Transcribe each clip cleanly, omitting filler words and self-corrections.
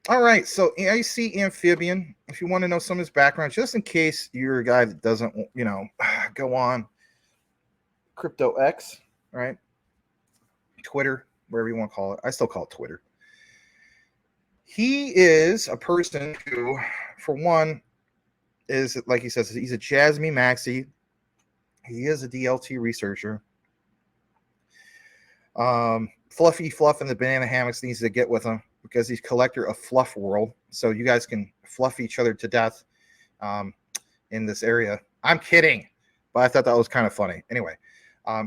All right, so IC Amphibian, if you want to know some of his background, just in case you're a guy that doesn't, go on Crypto X, right? Twitter, wherever you want to call it. I still call it Twitter. He is a person who, for one, is, like he says, he's a Jasmy Maxi. He is a DLT researcher. Fluffy Fluff and the Banana Hammocks needs to get with him because he's collector of Fluff World. So you guys can fluff each other to death in this area. I'm kidding, but I thought that was kind of funny. Anyway,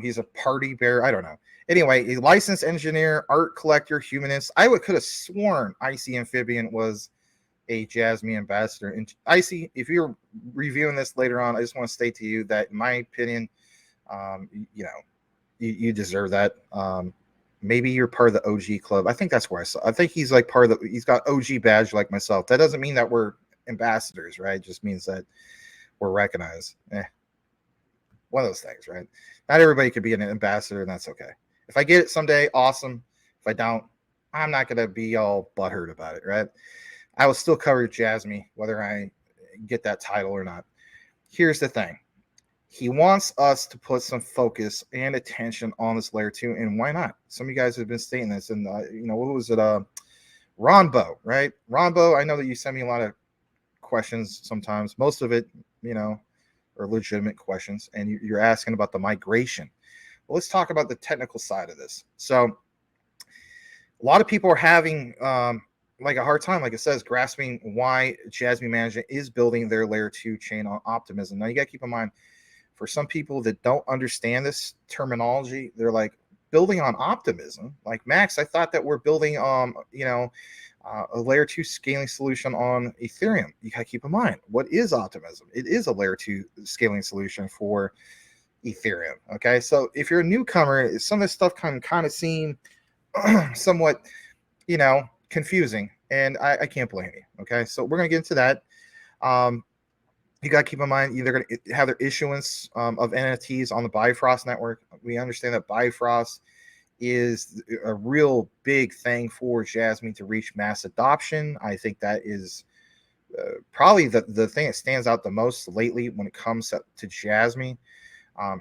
he's a party bear. I don't know. Anyway, a licensed engineer, art collector, humanist. I could have sworn IC Amphibian was a Jasmy ambassador. And IC, if you're reviewing this later on, I just want to state to you that, in my opinion, you deserve that. Maybe you're part of the OG club. I think that's where I saw. I think he's like part of the. He's got OG badge like myself. That doesn't mean that we're ambassadors, right? It just means that we're recognized. One of those things, right? Not everybody could be an ambassador, and that's okay. If I get it someday, awesome. If I don't, I'm not gonna be all butthurt about it, right? I will still cover Jasmy, whether I get that title or not. Here's the thing. He wants us to put some focus and attention on this layer 2, and why not? Some of you guys have been stating this, and what was it? Ronbo, right? Ronbo, I know that you send me a lot of questions sometimes. Most of it, are legitimate questions, and you're asking about the migration. Well, let's talk about the technical side of this. So, a lot of people are having like a hard time, like it says, grasping why Jasmy Management is building their layer 2 chain on Optimism. Now, you got to keep in mind, for some people that don't understand this terminology, they're like, building on Optimism? Like, Max, I thought that we're building a layer 2 scaling solution on Ethereum. You got to keep in mind, what is Optimism? It is a layer 2 scaling solution for Ethereum. Okay, so if you're a newcomer, some of this stuff can kind of seem somewhat, confusing, and I can't blame you. Okay, so we're gonna get into that. You got to keep in mind, they're going to have their issuance of NFTs on the Bifrost network. We understand that Bifrost is a real big thing for Jasmy to reach mass adoption. I think that is probably the thing that stands out the most lately when it comes to Jasmy.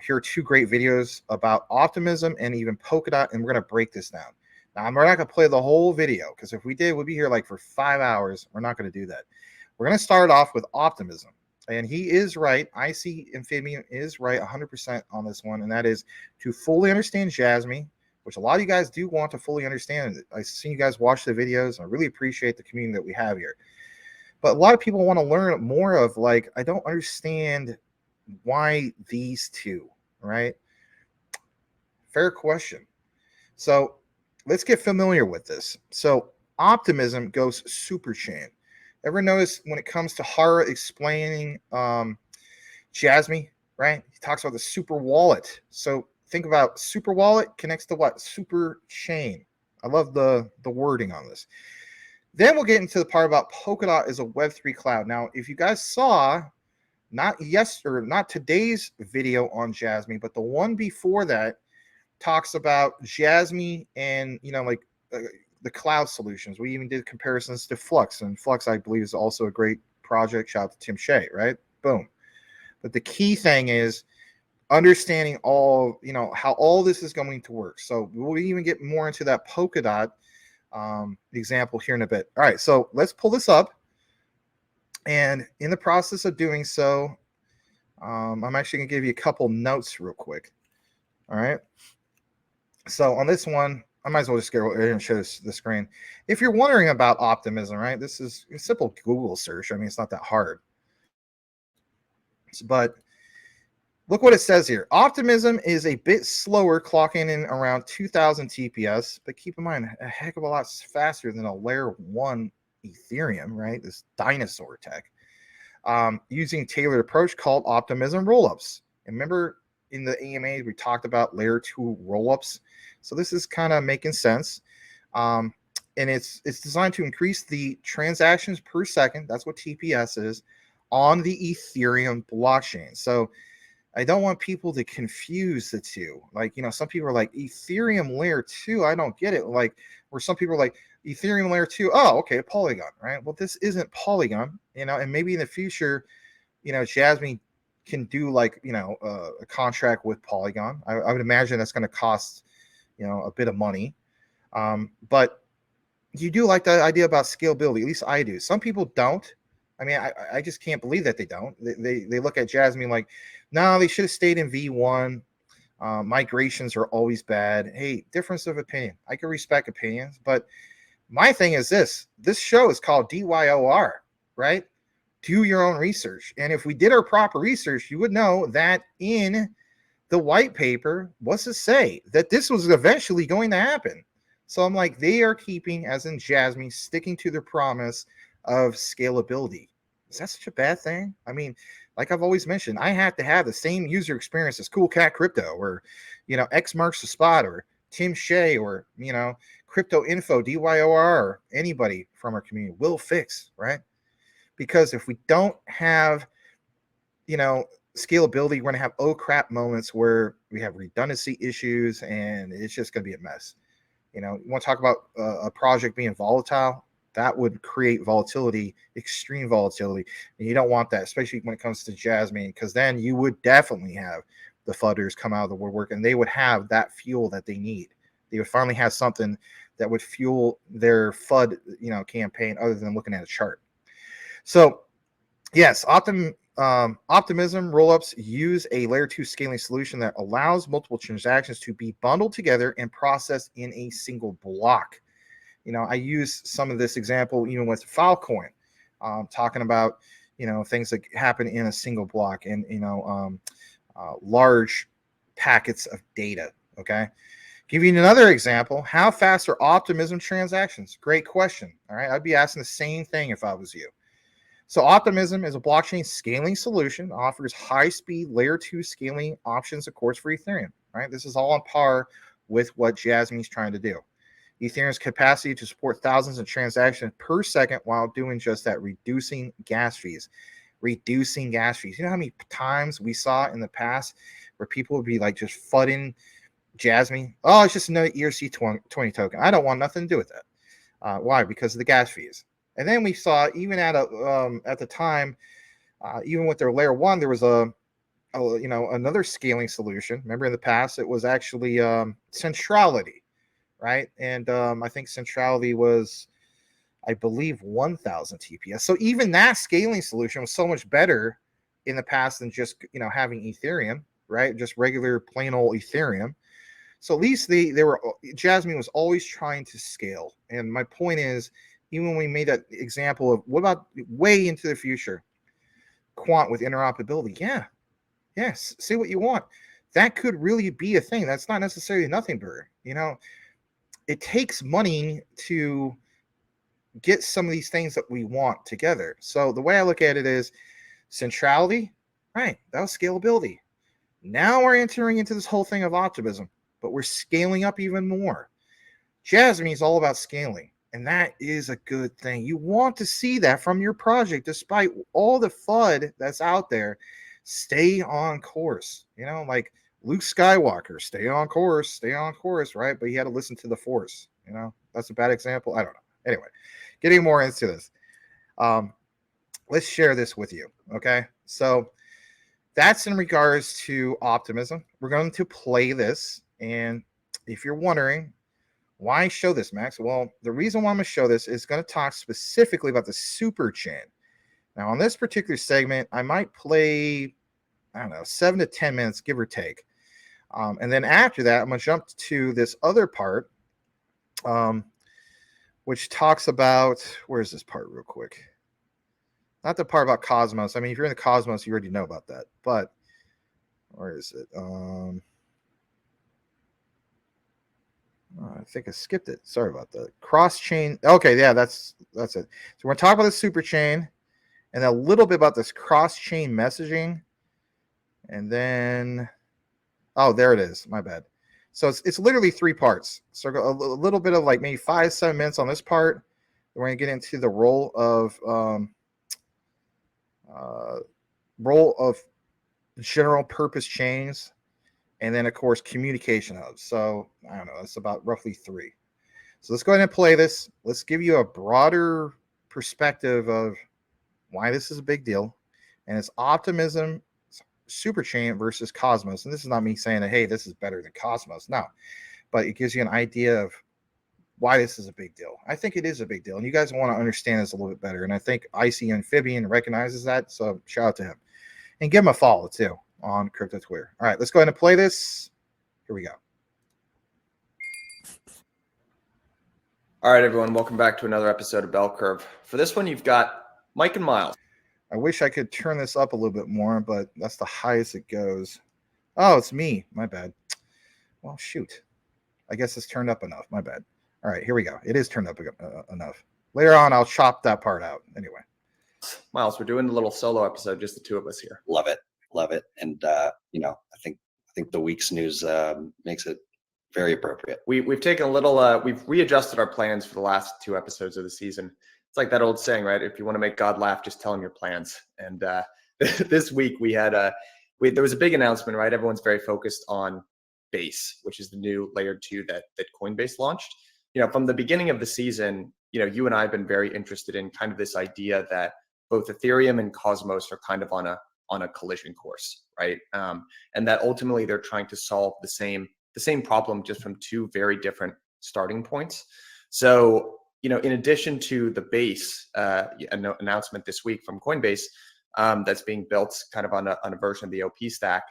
Here are 2 great videos about Optimism and even Polkadot, and we're going to break this down. Now, we're not going to play the whole video, because if we did, we'd be here like for 5 hours. We're not going to do that. We're going to start off with Optimism. And he is right. IC Amphibian is right 100% on this one. And that is to fully understand Jasmy, which a lot of you guys do want to fully understand. I've seen you guys watch the videos, and I really appreciate the community that we have here. But a lot of people want to learn more of, like, I don't understand why these two, right? Fair question. So let's get familiar with this. So Optimism goes Superchain. Ever notice when it comes to Hara explaining Jasmy, right? He talks about the super wallet. So think about super wallet connects to what? Super chain. I love the wording on this. Then we'll get into the part about Polkadot as a Web3 cloud. Now, if you guys saw not today's video on Jasmy, but the one before that talks about Jasmy and the cloud solutions. We even did comparisons to Flux, and Flux, I believe, is also a great project. Shout out to Tim Shea, right? Boom. But the key thing is understanding all, how all this is going to work. So we'll even get more into that Polkadot example here in a bit. All right, so let's pull this up. And in the process of doing so, I'm actually going to give you a couple notes real quick. All right. So on this one, I might as well just go ahead and show the screen. If you're wondering about Optimism, right, this is a simple Google search. I mean, it's not that hard. But look what it says here. Optimism is a bit slower, clocking in around 2,000 TPS, but keep in mind, a heck of a lot faster than a layer 1 Ethereum, right? This dinosaur tech. Using tailored approach called Optimism rollups. And remember, in the AMA, we talked about layer 2 rollups. So this is kind of making sense. And it's designed to increase the transactions per second. That's what TPS is on the Ethereum blockchain. So I don't want people to confuse the two. Like, some people are like Ethereum layer 2. I don't get it. Like, where some people are like Ethereum layer 2. Oh, okay, Polygon, right? Well, this isn't Polygon, and maybe in the future, Jasmy can do like, a contract with Polygon. I would imagine that's going to cost, a bit of money. But you do like the idea about scalability. At least I do. Some people don't. I mean, I just can't believe that they don't. They look at Jasmy like, no, they should have stayed in V1. Migrations are always bad. Hey, difference of opinion. I can respect opinions, but my thing is this show is called DYOR, right? Do your own research. And if we did our proper research, you would know that in the white paper, what's it say? That this was eventually going to happen. So I'm like, they are keeping, as in Jasmy, sticking to their promise of scalability. Is that such a bad thing? I mean, like I've always mentioned, I have to have the same user experience as Cool Cat Crypto, or, X Marks the Spot, or Tim Shea, or, Crypto Info, DYOR, or anybody from our community. Will Fix, right? Because if we don't have, scalability, we're going to have oh crap moments where we have redundancy issues, and it's just going to be a mess. You want to talk about a project being volatile? That would create volatility, extreme volatility. And you don't want that, especially when it comes to Jasmy, because then you would definitely have the FUDers come out of the woodwork, and they would have that fuel that they need. They would finally have something that would fuel their FUD, campaign, other than looking at a chart. So, yes, Optimism rollups use a layer 2 scaling solution that allows multiple transactions to be bundled together and processed in a single block. I use some of this example even with Filecoin, talking about, things that happen in a single block, and, large packets of data. Okay. Give you another example. How fast are Optimism transactions? Great question. All right. I'd be asking the same thing if I was you. So Optimism is a blockchain scaling solution, offers high-speed layer 2 scaling options, of course, for Ethereum. Right? This is all on par with what Jasmy is trying to do. Ethereum's capacity to support thousands of transactions per second while doing just that, reducing gas fees. Reducing gas fees. You know how many times we saw in the past where people would be like just fudding Jasmy? Oh, it's just another ERC20 token. I don't want nothing to do with that. Why? Because of the gas fees. And then we saw, even at the time, even with their layer 1, there was another scaling solution. Remember, in the past, it was actually centrality, right? And I think centrality was, I believe, 1,000 TPS. So even that scaling solution was so much better in the past than just having Ethereum, right? Just regular plain old Ethereum. So at least Jasmy was always trying to scale. And my point is, even when we made that example of what about way into the future, quant with interoperability, yes, say what you want. That could really be a thing. That's not necessarily nothing burger. It takes money to get some of these things that we want together. So the way I look at it is centrality, right? That was scalability. Now we're entering into this whole thing of optimism, but we're scaling up even more. Jasmy is all about scaling. And that is a good thing. You want to see that from your project, despite all the FUD that's out there. Stay on course. Like Luke Skywalker, stay on course, right? But he had to listen to the Force. That's a bad example. I don't know. Anyway, getting more into this. Let's share this with you. Okay. So that's in regards to Optimism. We're going to play this. And if you're wondering, why show this, Max? Well, the reason why I'm going to show this is going to talk specifically about the Superchain. Now, on this particular segment, I might play, 7 to 10 minutes, give or take. And then after that, I'm going to jump to this other part, which talks about, where's this part real quick? Not the part about Cosmos. I mean, if you're in the Cosmos, you already know about that. But where is it? I think I skipped it. Sorry about that. Crosschain. Okay, yeah, that's it. So we're going to talk about the Superchain and a little bit about this cross-chain messaging. And then, oh, there it is. My bad. So it's literally 3 parts. So a little bit of like maybe 5-7 minutes on this part. We're going to get into the role of general purpose chains, and then of course communication hubs. So I don't know, it's about roughly 3. So let's go ahead and play this. Let's give you a broader perspective of why this is a big deal. And it's Optimism Superchain versus Cosmos. And this is not me saying that, hey, this is better than Cosmos. No, but it gives you an idea of why this is a big deal. I think it is a big deal. And you guys want to understand this a little bit better. And I think Icy Amphibian recognizes that. So shout out to him. And give him a follow too on Crypto Twitter. All right, let's go ahead and play this. Here we go. All right, everyone, welcome back to another episode of Bell Curve. For this one, you've got Mike and Miles. I wish I could turn this up a little bit more, but that's the highest it goes. Oh, it's me. My bad. Well, shoot. I guess it's turned up enough. My bad. All right, here we go. It is turned up enough. Later on, I'll chop that part out. Anyway. Miles, we're doing a little solo episode, just the two of us here. Love it. And, I think the week's news makes it very appropriate. We've taken a little, we've readjusted our plans for the last 2 episodes of the season. It's like that old saying, right? If you want to make God laugh, just tell him your plans. And this week we had there was a big announcement, right? Everyone's very focused on Base, which is the new layer 2 that Coinbase launched. From the beginning of the season, you and I have been very interested in kind of this idea that both Ethereum and Cosmos are kind of on a collision course, right? And that ultimately they're trying to solve the same problem, just from 2 very different starting points. So, in addition to the Base announcement this week from Coinbase that's being built kind of on a version of the OP stack,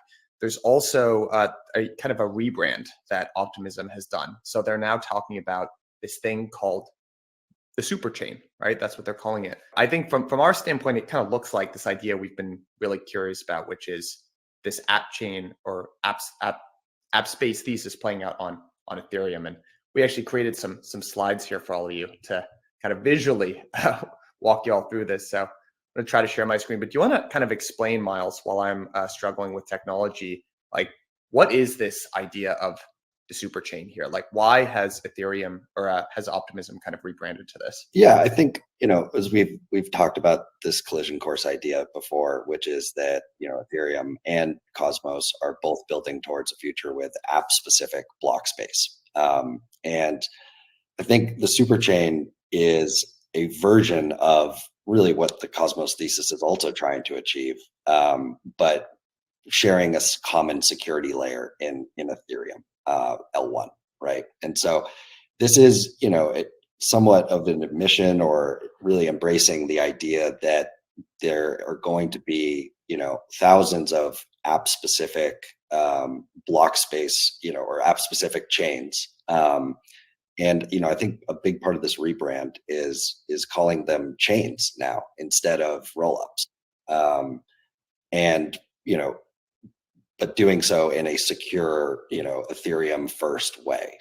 there's also a kind of a rebrand that Optimism has done. So they're now talking about this thing called the Superchain, right? That's what they're calling it. I think from our standpoint, it kind of looks like this idea we've been really curious about, which is this app chain or app space thesis playing out on Ethereum. And we actually created some slides here for all of you to kind of visually walk you all through this. So I'm going to try to share my screen, but do you want to kind of explain, Miles, while I'm struggling with technology, like what is this idea of the super chain here? Like, why has Ethereum or has Optimism kind of rebranded to this? Yeah, I think, as we've talked about this collision course idea before, which is that, Ethereum and Cosmos are both building towards a future with app specific block space. And I think the super chain is a version of really what the Cosmos thesis is also trying to achieve, but sharing a common security layer in Ethereum. L1, right? And so this is, somewhat of an admission or really embracing the idea that there are going to be, thousands of app specific block space, or app specific chains. And, I think a big part of this rebrand is calling them chains now instead of rollups. And, but doing so in a secure, Ethereum first way.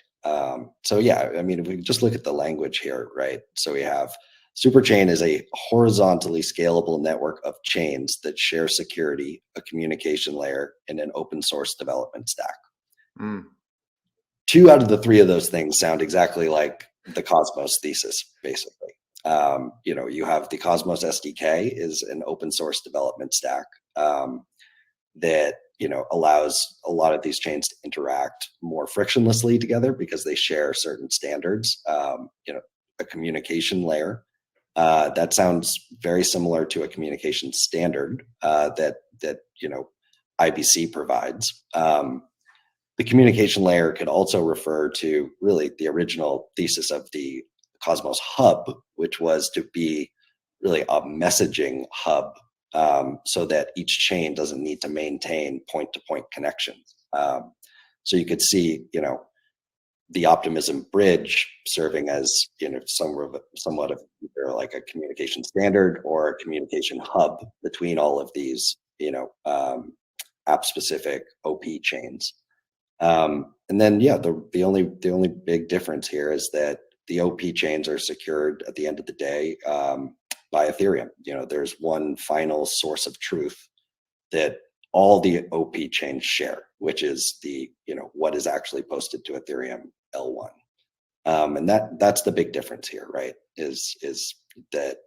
So yeah, I mean, if we just look at the language here, right? So we have Superchain is a horizontally scalable network of chains that share security, a communication layer, and an open source development stack. 2 out of the 3 of those things sound exactly like the Cosmos thesis, basically. You have the Cosmos SDK is an open source development stack that allows a lot of these chains to interact more frictionlessly together because they share certain standards. A communication layer that sounds very similar to a communication standard that IBC provides. The communication layer could also refer to really the original thesis of the Cosmos hub, which was to be really a messaging hub, so that each chain doesn't need to maintain point-to-point connections. So you could see, the Optimism bridge serving as, somewhat of either like a communication standard or a communication hub between all of these, app-specific OP chains. And then, yeah, the only big difference here is that the OP chains are secured at the end of the day by Ethereum. There's one final source of truth that all the OP chains share, which is the what is actually posted to Ethereum L1. And that's the big difference here, right? Is that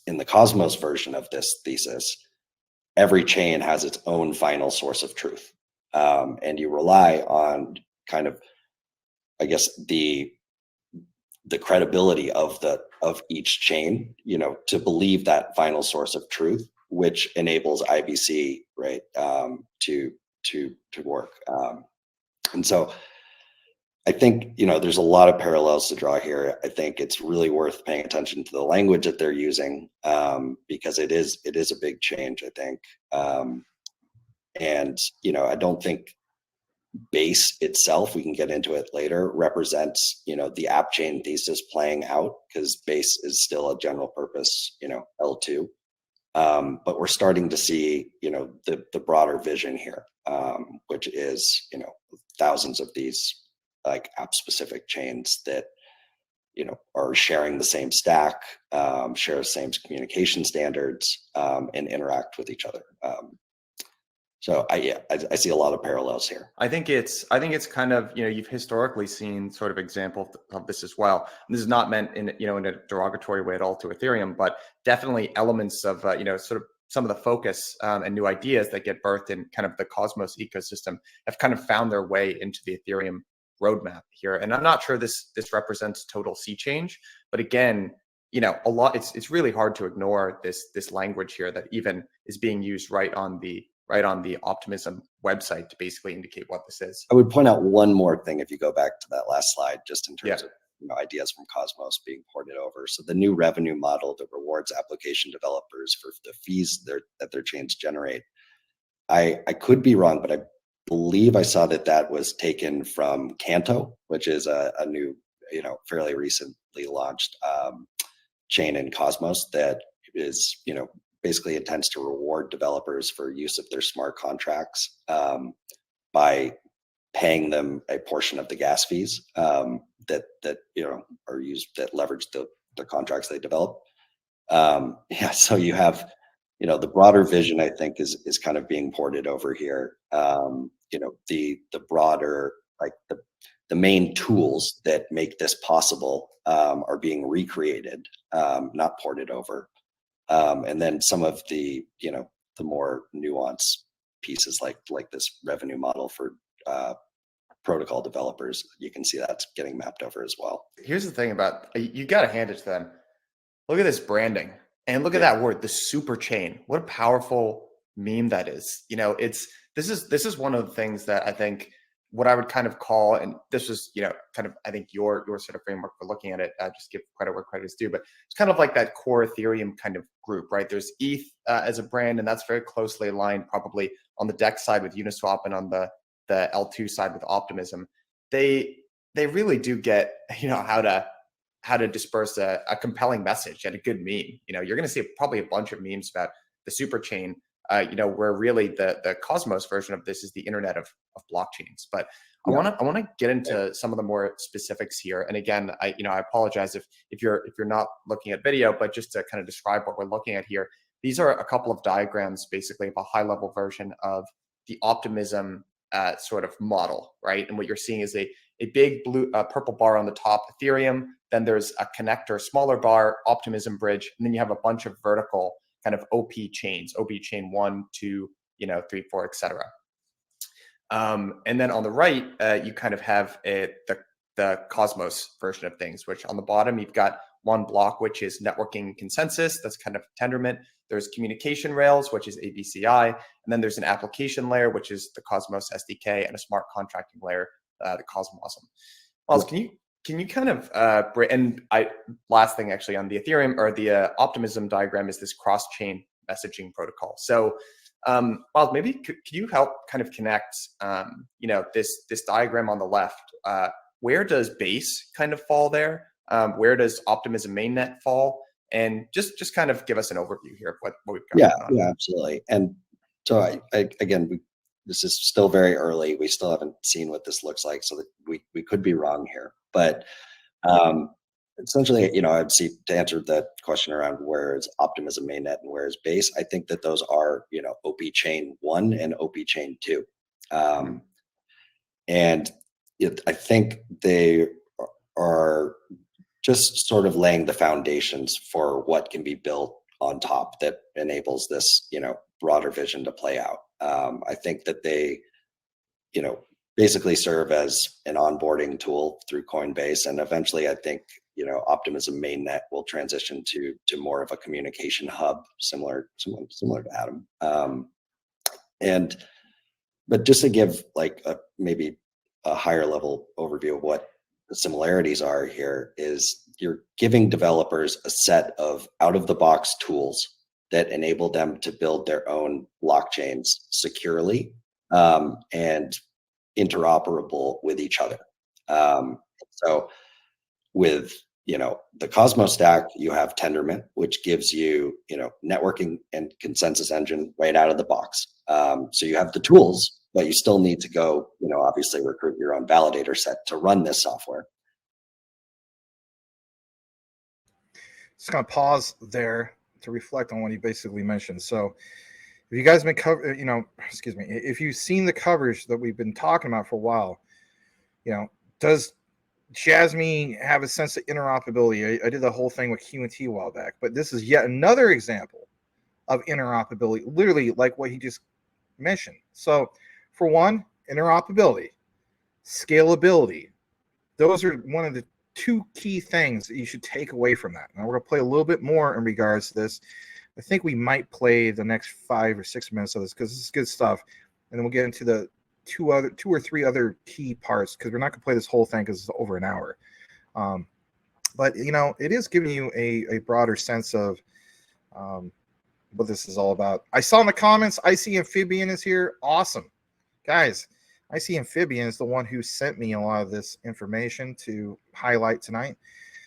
in the Cosmos version of this thesis, every chain has its own final source of truth. And you rely on kind of, I guess, the credibility of each chain, to believe that final source of truth, which enables IBC, right, to work. And so I think, there's a lot of parallels to draw here. I think it's really worth paying attention to the language that they're using, because it is a big change, I think. And, I don't think Base itself, we can get into it later, represents, the app chain thesis playing out, because Base is still a general purpose, L2. But we're starting to see, the broader vision here, which is, thousands of these like app specific chains that, are sharing the same stack, share the same communication standards, and interact with each other. So I see a lot of parallels here. I think it's kind of, you've historically seen sort of example of this as well. And this is not meant in, in a derogatory way at all to Ethereum, but definitely elements of, sort of some of the focus and new ideas that get birthed in kind of the Cosmos ecosystem have kind of found their way into the Ethereum roadmap here. And I'm not sure this represents total sea change, but again, a lot, it's really hard to ignore this language here that even is being used right on the Optimism website to basically indicate what this is. I would point out one more thing if you go back to that last slide, just in terms of ideas from Cosmos being ported over. So the new revenue model that rewards application developers for the fees that their chains generate. I could be wrong, but I believe I saw that was taken from Canto, which is a new, fairly recently launched chain in Cosmos that is, basically intends to reward developers for use of their smart contracts by paying them a portion of the gas fees that are used, that leverage the contracts they develop. So you have, the broader vision, I think, is kind of being ported over here. The broader, like the main tools that make this possible are being recreated, not ported over. And then some of the, the more nuanced pieces like this revenue model for protocol developers, you can see that's getting mapped over as well. Here's the thing about, you got to hand it to them. Look at this branding and look at that word, the Superchain. What a powerful meme that is. This is one of the things that I think what I would kind of call, and this was, kind of, I think your sort of framework for looking at it, just give credit where credit is due, but it's kind of like that core Ethereum kind of group, right? There's ETH as a brand, and that's very closely aligned probably on the DEX side with Uniswap and on the L2 side with Optimism. They really do get, how to disperse a compelling message and a good meme. You're going to see probably a bunch of memes about the Superchain, where really the Cosmos version of this is the internet of blockchains. But I want to get into some of the more specifics here. And again, I apologize if you're not looking at video, but just to kind of describe what we're looking at here. These are a couple of diagrams, basically, of a high level version of the Optimism sort of model, right? And what you're seeing is a big blue purple bar on the top, Ethereum. Then there's a connector, smaller bar, Optimism bridge, and then you have a bunch of vertical kind of OP chains, OP chain 1, 2, 3, 4, etc. And then on the right, you kind of have the Cosmos version of things, which on the bottom, you've got one block, which is networking consensus. That's kind of Tendermint. There's communication rails, which is ABCI. And then there's an application layer, which is the Cosmos SDK, and a smart contracting layer, the Cosmosm. Miles, can you kind of last thing actually on the Ethereum or the Optimism diagram is this cross-chain messaging protocol. So Miles, maybe could you help kind of connect this diagram on the left? Where does Base kind of fall there? Where does Optimism mainnet fall? And just kind of give us an overview here of what we've got going on. Yeah, absolutely. And so this is still very early. We still haven't seen what this looks like, so that we could be wrong here. But essentially, I'd see, to answer the question around where is Optimism mainnet and where is Base, I think that those are, OP chain 1 and OP chain 2. And I think they are just sort of laying the foundations for what can be built on top that enables this, broader vision to play out. I think that they, basically serve as an onboarding tool through Coinbase, and eventually, I think Optimism mainnet will transition to more of a communication hub, similar to Atom. But just to give like maybe a higher level overview of what the similarities are here is you're giving developers a set of out of the box tools that enable them to build their own blockchains securely and interoperable with each other. So with the Cosmos stack, you have Tendermint, which gives you networking and consensus engine right out of the box. So you have the tools, but you still need to go obviously recruit your own validator set to run this software. Just gonna pause there to reflect on what you basically mentioned. So if you guys been excuse me, if you've seen the coverage that we've been talking about for a while, does Jasmy have a sense of interoperability? I did the whole thing with Q&T a while back, but this is yet another example of interoperability, literally like what he just mentioned. So for one, interoperability, scalability, those are one of the two key things that you should take away from that. Now we're going to play a little bit more in regards to this. I think we might play the next 5 or 6 minutes of this because this is good stuff, and then we'll get into the two or three other key parts because we're not going to play this whole thing because it's over an hour. But it is giving you a broader sense of what this is all about. I saw in the comments, I see Amphibian is here. Awesome, guys. I see Amphibian is the one who sent me a lot of this information to highlight tonight.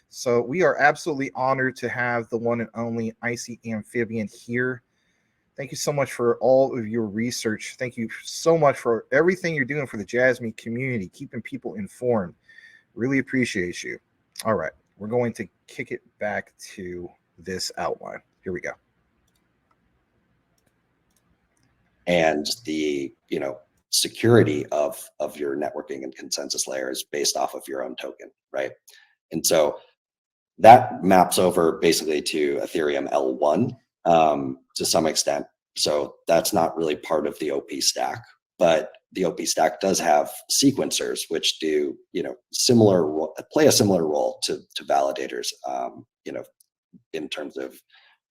So we are absolutely honored to have the one and only Icy Amphibian here. Thank you so much for all of your research. Thank you so much for everything you're doing for the Jasmy community, keeping people informed. Really appreciate you. All right, we're going to kick it back to this outline. Here we go. And the security of your networking and consensus layer is based off of your own token, right? And so that maps over basically to Ethereum L1 to some extent. So that's not really part of the OP stack, but the OP stack does have sequencers which do play a similar role to validators, in terms of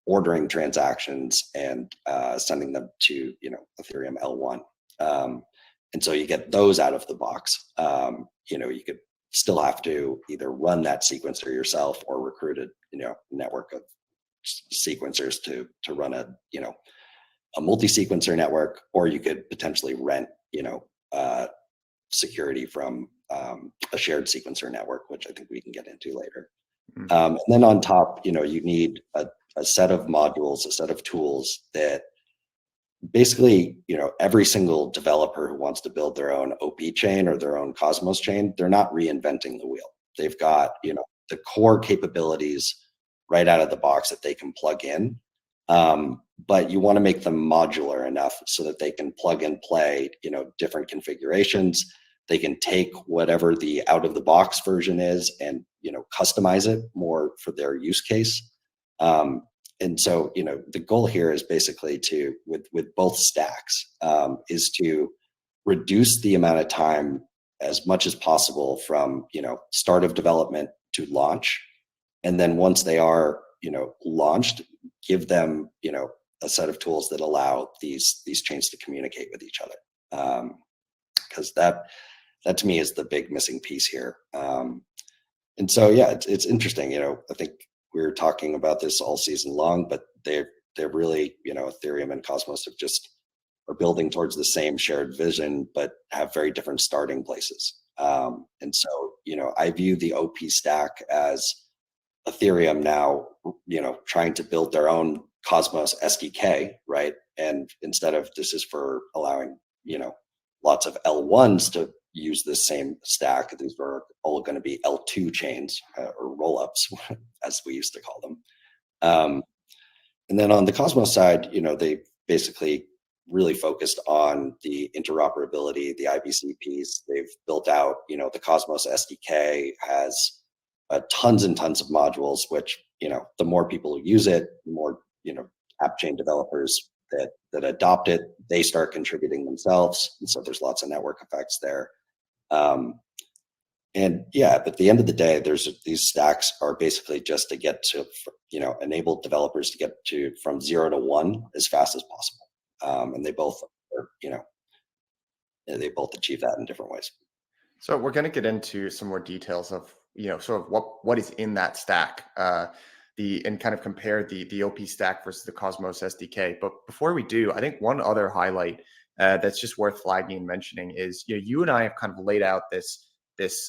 ordering transactions and sending them to Ethereum L1. And so you get those out of the box. You could still have to either run that sequencer yourself or recruit a network of sequencers to run a multi-sequencer network, or you could potentially rent security from a shared sequencer network, which I think we can get into later. And then on top, you need a set of modules, a set of tools that basically, every single developer who wants to build their own OP chain or their own Cosmos chain, they're not reinventing the wheel. They've got, the core capabilities right out of the box that they can plug in. But you want to make them modular enough so that they can plug and play, different configurations. They can take whatever the out of the box version is and, customize it more for their use case. And so, the goal here is basically with both stacks, is to reduce the amount of time as much as possible from, start of development to launch. And then once they are, launched, give them, a set of tools that allow these chains to communicate with each other. Because that to me is the big missing piece here. And so, yeah, it's interesting. I think we were talking about this all season long, but they're really, Ethereum and Cosmos are building towards the same shared vision, but have very different starting places. And so, I view the OP stack as Ethereum now, trying to build their own Cosmos SDK, right? And instead of this is for allowing, lots of L1s to use the same stack, these are all going to be L2 chains or rollups, as we used to call them. And then on the Cosmos side, they basically really focused on the interoperability, the IBC piece. They've built out, the Cosmos SDK has tons and tons of modules, which, the more people who use it, the more, app chain developers that adopt it, they start contributing themselves, and so there's lots of network effects there. And yeah, but at the end of the day, these stacks are basically just to get to, enable developers to get to from 0 to 1 as fast as possible. And they both are, they both achieve that in different ways. So we're going to get into some more details of, sort of what is in that stack, and kind of compare the OP stack versus the Cosmos SDK. But before we do, I think one other highlight that's just worth flagging and mentioning is, you and I have kind of laid out this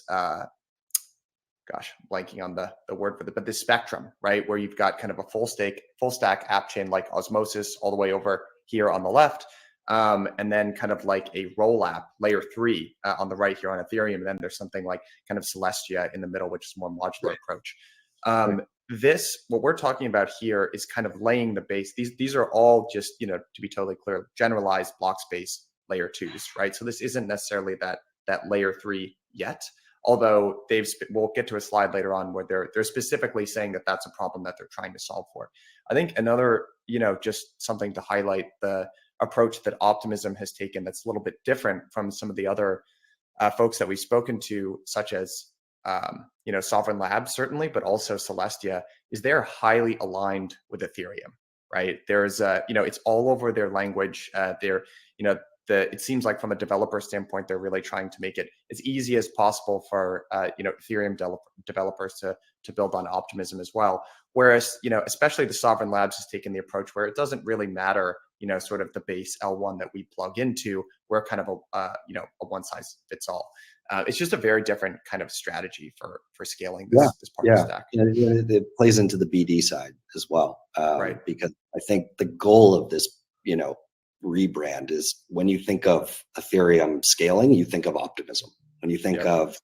gosh, blanking on the word for it, but this spectrum, right? Where you've got kind of a full stack app chain like Osmosis all the way over here on the left. And then kind of like a roll app layer 3 on the right here on Ethereum. And then there's something like kind of Celestia in the middle, which is a more modular approach. What we're talking about here is kind of laying the base. These are all just, to be totally clear, generalized block space layer 2s, right? So this isn't necessarily that layer 3 yet. Although we'll get to a slide later on where they're specifically saying that that's a problem that they're trying to solve for. I think another, just something to highlight, the approach that Optimism has taken that's a little bit different from some of the other folks that we've spoken to, such as, Sovereign Labs, certainly, but also Celestia, is they're highly aligned with Ethereum, right? There's, it's all over their language. It seems like from a developer standpoint, they're really trying to make it as easy as possible for Ethereum developers to build on Optimism as well. Whereas especially the Sovereign Labs has taken the approach where it doesn't really matter sort of the base L1 that we plug into. We're kind of a one size fits all. It's just a very different kind of strategy for scaling this part of the stack. It plays into the BD side as well, right? Because I think the goal of this rebrand is, when you think of Ethereum scaling, you think of Optimism. When you think of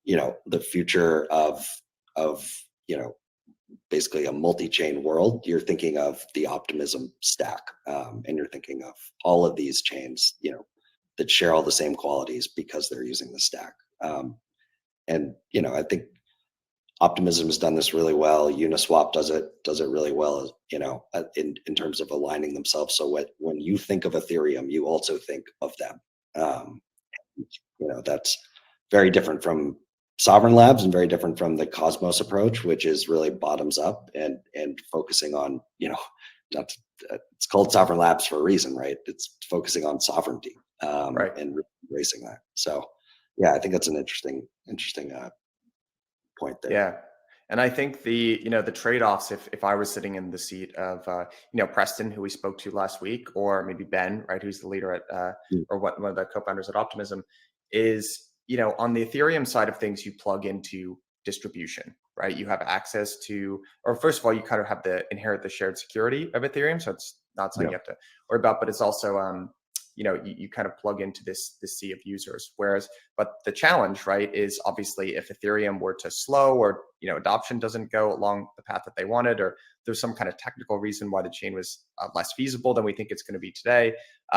the future of basically a multi-chain world, you're thinking of the Optimism stack, and you're thinking of all of these chains that share all the same qualities because they're using the stack. And I think Optimism has done this really well. Uniswap does it really well, in terms of aligning themselves. So when you think of Ethereum, you also think of them. That's very different from Sovereign Labs and very different from the Cosmos approach, which is really bottoms up and focusing on, it's called Sovereign Labs for a reason, right? It's focusing on sovereignty, and embracing that. So yeah, I think that's an interesting point there. Yeah. And I think the trade-offs, if I was sitting in the seat of, Preston, who we spoke to last week, or maybe Ben, right, who's the leader at, or one of the co-founders at Optimism, is, on the Ethereum side of things, you plug into distribution, right? You have access to, or first of all, you kind of have inherit the shared security of Ethereum. So it's not something you have to worry about, but it's also, you kind of plug into this sea of users. But the challenge, right, is obviously if Ethereum were to slow, or adoption doesn't go along the path that they wanted, or there's some kind of technical reason why the chain was less feasible than we think it's going to be today,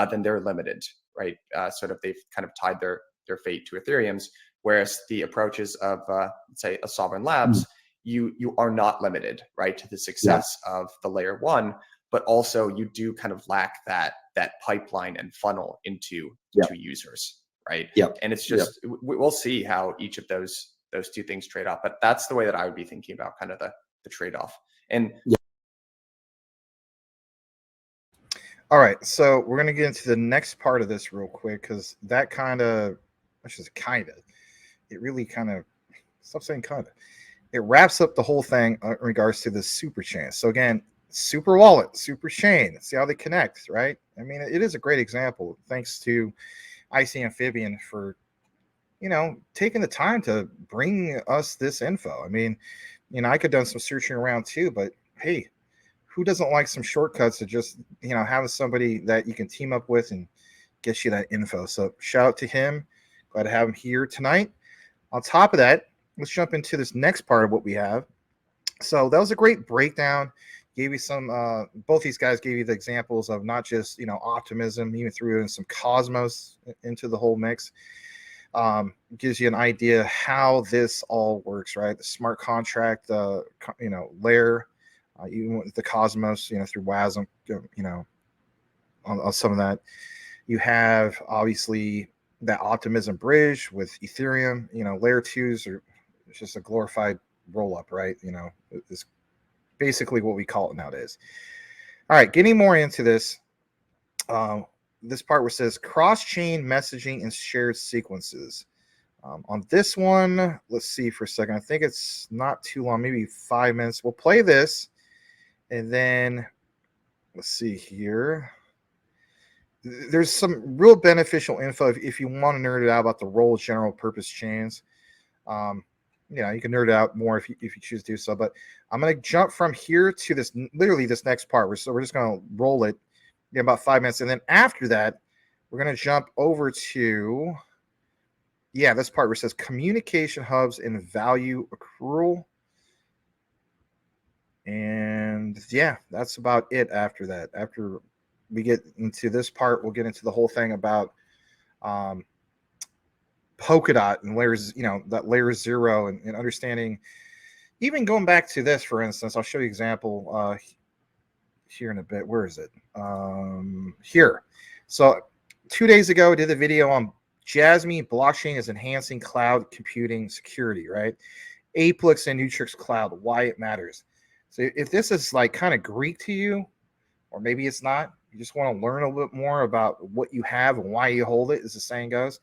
then they're limited, right? Sort of they've kind of tied their fate to Ethereum's. Whereas the approaches of let's say a Sovereign Labs, you are not limited, right, to the success of the layer 1. But also you do kind of lack that pipeline and funnel into users, right? And it's just we'll see how each of those two things trade off. But that's the way that I would be thinking about kind of the trade-off. And all right, so we're gonna get into the next part of this real quick, because that it really kind of, stop saying kind of, it wraps up the whole thing in regards to the Superchain. So again, Super Wallet, Superchain, see how they connect, right? I mean, it is a great example. Thanks to IC Amphibian for, taking the time to bring us this info. I mean, I could have done some searching around too, but hey, who doesn't like some shortcuts to just, have somebody that you can team up with and get you that info? So shout out to him. Glad to have him here tonight. On top of that, let's jump into this next part of what we have. So that was a great breakdown. Gave you some, both these guys gave you the examples of not just, Optimism, even threw in some Cosmos into the whole mix. Gives you an idea how this all works, right? The smart contract, layer, even with the Cosmos, through WASM, on some of that. You have obviously that Optimism bridge with Ethereum. You know, layer twos are just a glorified roll up, right? You know, it's basically what we call it nowadays. All right, getting more into this. This part where it says cross-chain messaging and shared sequences. On this one, let's see for a second. I think it's not too long, maybe 5 minutes. We'll play this, and then let's see here. There's some real beneficial info if you want to nerd it out about the role of general purpose chains. You know, you can nerd it out more if you choose to do so. But I'm going to jump from here to this, literally this next part. So we're just going to roll it in about 5 minutes, and then after that, we're going to jump over to this part where it says communication hubs and value accrual. And yeah, that's about it after that. After we get into this part, we'll get into the whole thing about Polkadot and layers, you know, that layer 0 and understanding, even going back to this, for instance. I'll show you an example here in a bit. Where is it? Here. So 2 days ago, I did a video on Jasmy blockchain is enhancing cloud computing security, right? Apex and Neutrix Cloud, why it matters. So if this is like kind of Greek to you, or maybe it's not, you just want to learn a little bit more about what you have and why you hold it, as the saying goes,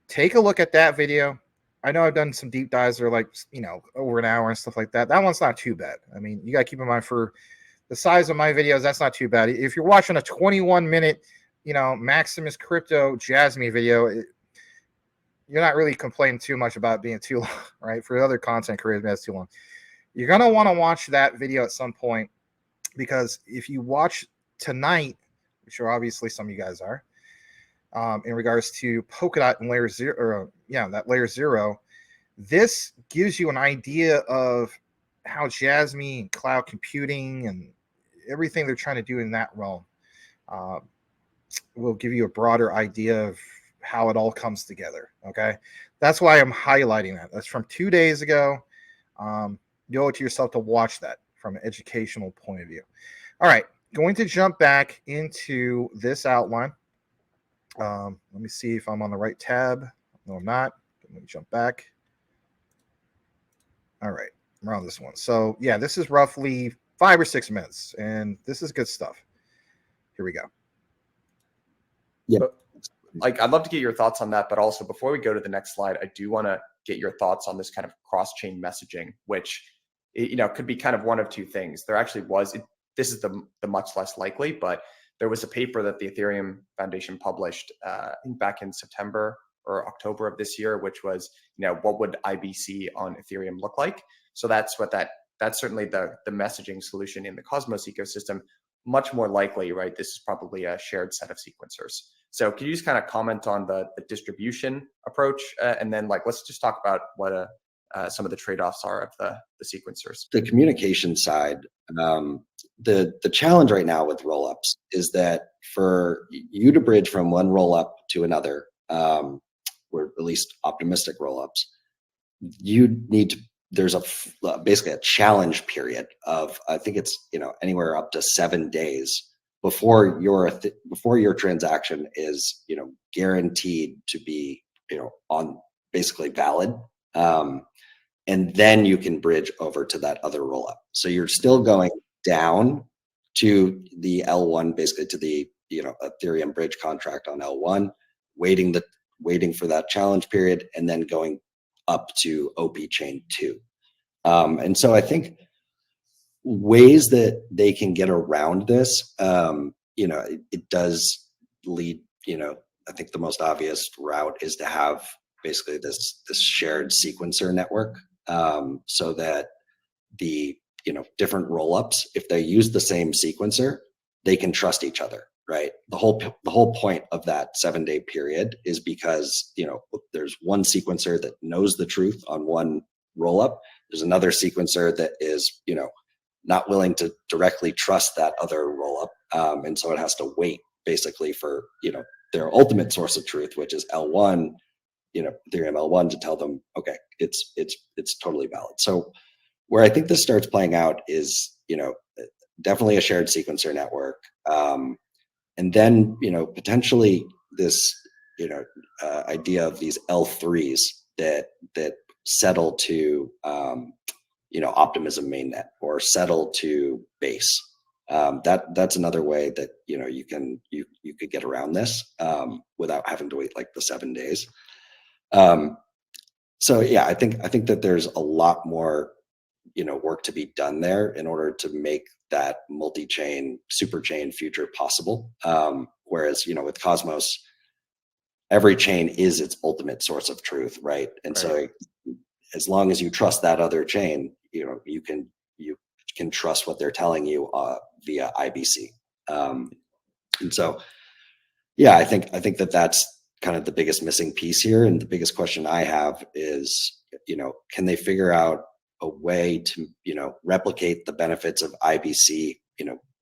take a look at that video. I know I've done some deep dives that are like, you know, over an hour and stuff like that. That one's not too bad. I mean, you got to keep in mind for the size of my videos, that's not too bad. If you're watching a 21-minute, you know, Maximus Crypto Jasmy video, you're not really complaining too much about being too long, right? For other content creators, that's too long. You're going to want to watch that video at some point, because if you watch tonight, which are obviously some of you guys are, in regards to Polkadot and layer 0, or that layer 0, this gives you an idea of how Jasmy and cloud computing and everything they're trying to do in that realm will give you a broader idea of how it all comes together. Okay, that's why I'm highlighting that. That's from 2 days ago. You owe it to yourself to watch that from an educational point of view. All right, going to jump back into this outline. Let me see if I'm on the right tab. No, I'm not. Let me jump back. All right, we're on this one. So yeah, this is roughly 5 or 6 minutes, and this is good stuff. Here we go. Yeah. But, like, I'd love to get your thoughts on that, but also before we go to the next slide, I do want to get your thoughts on this kind of cross-chain messaging, which, you know, could be kind of one of two things. There actually was, this is the much less likely, but there was a paper that the Ethereum Foundation published, I think back in September or October of this year, which was, you know, what would IBC on Ethereum look like? So that's certainly the messaging solution in the Cosmos ecosystem. Much more likely, right? This is probably a shared set of sequencers. So can you just kind of comment on the distribution approach, and then let's just talk about what some of the trade-offs are of the sequencers. The communication side, the challenge right now with rollups is that for you to bridge from one rollup to another, or at least optimistic rollups, you need to. There's basically a challenge period of, I think it's, you know, anywhere up to 7 days before your transaction is, you know, guaranteed to be, you know, on basically valid. And then you can bridge over to that other rollup. So you're still going down to the L1, basically to the, you know, Ethereum bridge contract on L1, waiting for that challenge period, and then going up to OP chain 2. And so I think ways that they can get around this, you know, it does lead, you know, I think the most obvious route is to have basically this shared sequencer network, so that the, you know, different rollups, if they use the same sequencer, they can trust each other, right? The whole point of that 7-day period is because, you know, there's one sequencer that knows the truth on one rollup. There's another sequencer that is, you know, not willing to directly trust that other rollup, and so it has to wait basically for, you know, their ultimate source of truth, which is L1, you know, Ethereum L1, to tell them, okay, it's totally valid. So where I think this starts playing out is, you know, definitely a shared sequencer network. And then, potentially this, idea of these L3s that settle to, Optimism mainnet or settle to base. That's another way that you could get around this without having to wait like the 7 days. So yeah, I think that there's a lot more work to be done there in order to make that multi-chain superchain future possible. Whereas with Cosmos, every chain is its ultimate source of truth, right? And so as long as you trust that other chain, you can trust what they're telling you via IBC. And so yeah, I think that that's kind of the biggest missing piece here. And the biggest question I have is, can they figure out a way to, replicate the benefits of IBC,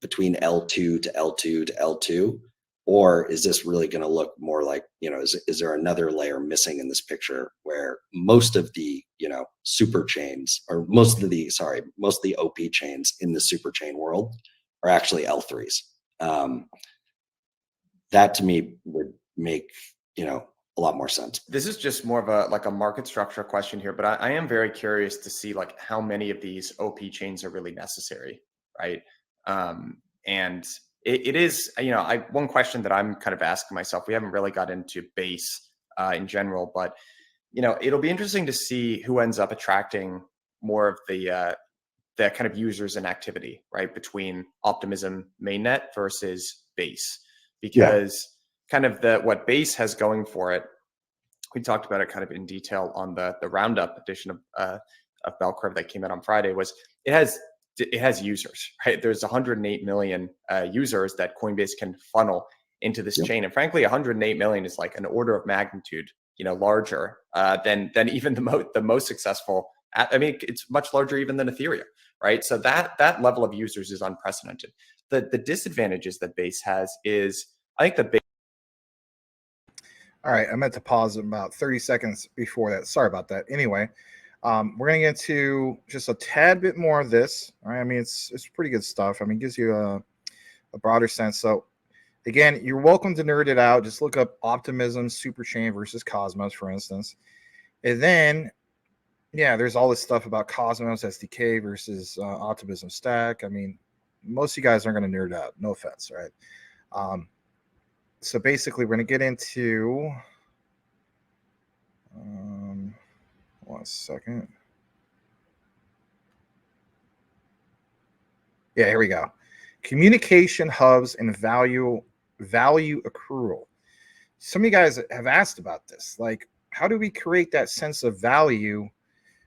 between L2 to L2 to L2? Or is this really going to look more like, is there another layer missing in this picture where most of the, super chains or most of the OP chains in the super chain world are actually L3s? That to me would make, a lot more sense. This is just more of a market structure question here, but I am very curious to see like how many of these OP chains are really necessary, right? And it is, one question that I'm kind of asking myself, we haven't really got into base in general, but it'll be interesting to see who ends up attracting more of the kind of users and activity, right, between Optimism mainnet versus base, because kind of what base has going for it, we talked about it kind of in detail on the roundup edition of Bell Curve that came out on Friday, was it has users, right? There's 108 million users that Coinbase can funnel into this chain, and frankly, 108 million is like an order of magnitude, larger than even the most successful. I mean, it's much larger even than Ethereum, right? So that level of users is unprecedented. The disadvantages that base has is, I think the base. All right, I meant to pause about 30 seconds before that. Sorry about that. Anyway, we're going to get into just a tad bit more of this. All right, I mean, it's pretty good stuff. I mean, it gives you a broader sense. So, again, you're welcome to nerd it out. Just look up Optimism, Superchain versus Cosmos, for instance. And then, yeah, there's all this stuff about Cosmos SDK versus Optimism Stack. I mean, most of you guys aren't going to nerd out. No offense, right? So basically, we're going to get into 1 second. Yeah, here we go. Communication hubs and value accrual. Some of you guys have asked about this. Like, how do we create that sense of value?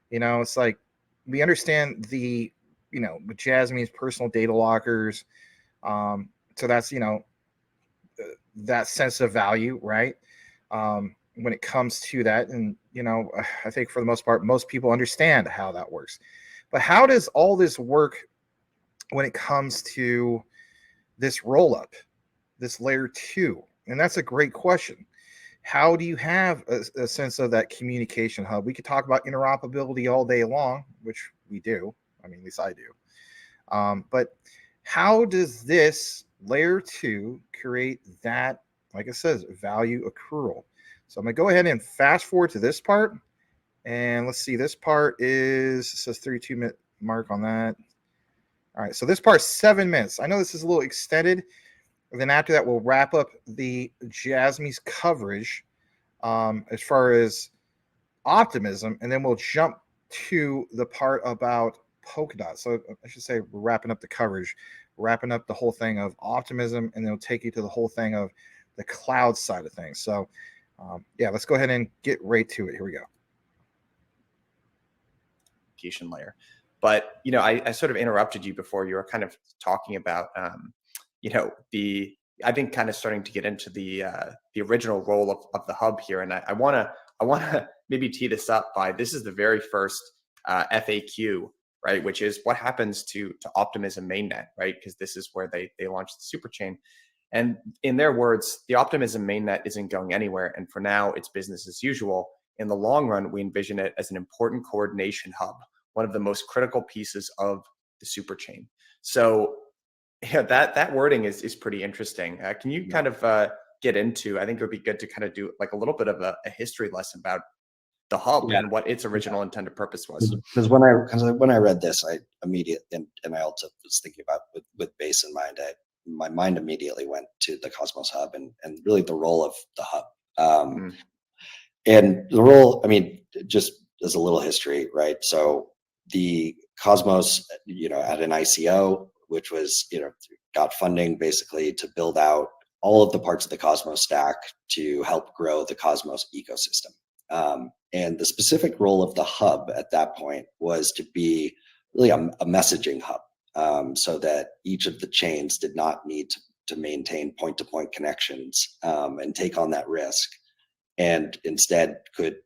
It's like we understand the, with Jasmy's personal data lockers. So that's, that sense of value, right? When it comes to that. And, I think for the most part, most people understand how that works. But how does all this work when it comes to this roll up, this layer 2? And that's a great question. How do you have a sense of that communication hub? We could talk about interoperability all day long, which we do. I mean, at least I do. But how does this layer 2 create that, like it says, value accrual? So I'm going to go ahead and fast forward to this part. And let's see, this part it says 32-minute mark on that. All right, so this part's 7 minutes. I know this is a little extended. And then after that, we'll wrap up the Jasmy's coverage as far as Optimism, and then we'll jump to the part about Polkadot. So I should say we're wrapping up the coverage, wrapping up the whole thing of Optimism, and then we'll take you to the whole thing of the cloud side of things. So yeah, let's go ahead and get right to it. Here we go. Layer. But, I sort of interrupted you before. You were kind of talking about, I think kind of starting to get into the original role of the hub here. And I want to maybe tee this up by, this is the very first FAQ, right? Which is what happens to Optimism mainnet, right? Because this is where they launched the Superchain. And in their words, the Optimism mainnet isn't going anywhere. And for now, it's business as usual. In the long run, we envision it as an important coordination hub, one of the most critical pieces of the Superchain. So Yeah, that wording is pretty interesting. Can you kind of get into? I think it would be good to kind of do like a little bit of a history lesson about the hub Yeah. and what its original intended purpose was. Because when I read this, I immediately and I also was thinking about with base in mind. My mind immediately went to the Cosmos Hub and really the role of the hub. Mm. And the role, I mean, just as a little history, right? So the Cosmos, at an ICO, which was, got funding basically to build out all of the parts of the Cosmos stack to help grow the Cosmos ecosystem. And the specific role of the hub at that point was to be really a messaging hub, so that each of the chains did not need to maintain point-to-point connections and take on that risk, and instead could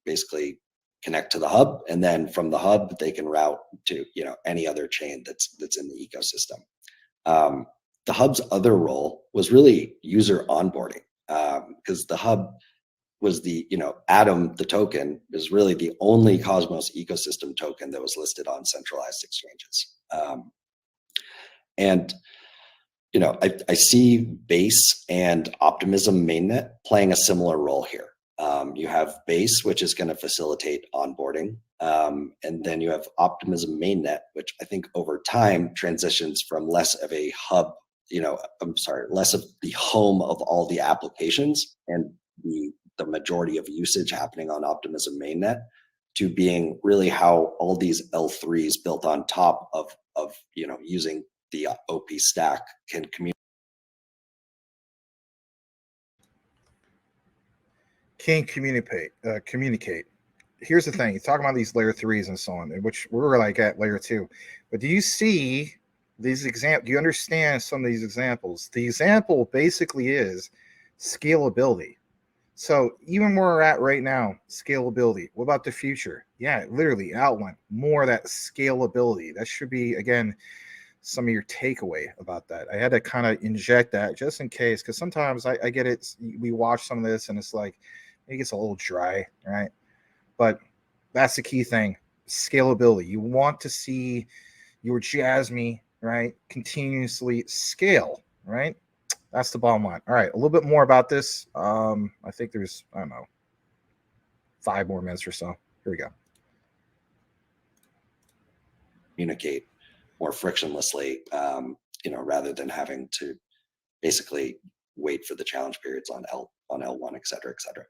basically connect to the hub, and then from the hub they can route to any other chain that's in the ecosystem. The hub's other role was really user onboarding, because the hub was the Atom, the token, is really the only Cosmos ecosystem token that was listed on centralized exchanges. And I see Base and Optimism mainnet playing a similar role here. You have Base, which is going to facilitate onboarding, and then you have Optimism mainnet, which I think over time transitions from less of a hub, less of the home of all the applications and the majority of usage happening on Optimism mainnet, to being really how all these L3s built on top of using the OP stack can communicate. Communicate. Here's the thing: you talk about these layer 3s and so on, which we're like at layer 2. But do you see these examples? Do you understand some of these examples? The example basically is scalability. So even where we're at right now, scalability. What about the future? Yeah, literally outline more of that scalability. That should be, again, some of your takeaway about that. I had to kind of inject that just in case, because sometimes I get it. We watch some of this and it's like it gets a little dry, right? But that's the key thing: scalability. You want to see your Jasmy, right, continuously scale, right? That's the bottom line. All right, a little bit more about this. I think there's, I don't know, 5 more minutes or so. Here we go. Communicate more frictionlessly, rather than having to basically wait for the challenge periods on L1, et cetera, et cetera.